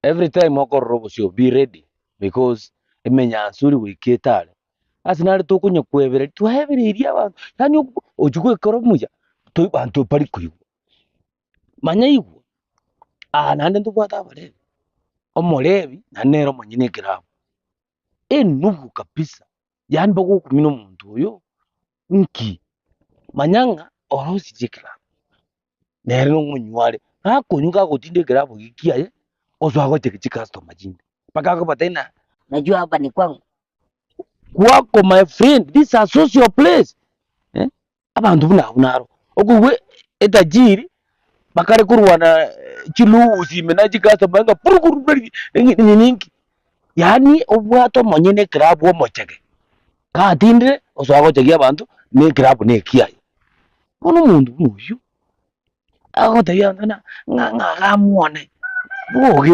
every time okororo sio be ready because imenya nsuri wiketale asinari tukunye kwebere tuhebere iria abantu yani ojugwe koromuja to bantu pari kuyu manya igwo nande ndubwata abare omorebi nanero monyine grabo enugu kabisa yani bago kumino muntu uyo nki manyanga orosi jikra nero munyware akonyuka gotinde grabo gikiaye oswago teki customer jinde paka ko batena Najua hapa ni kwangu. kwako my friend, this is a social place abantu bunaro okugwe etajiri bakare kurwana chilusi menaji customer nga purukuru ninki yani obwato monyene club wo mochege katinde oswago chege abantu ne club ne kiaye ono mundu muyu ago tayanga nga gamuone boge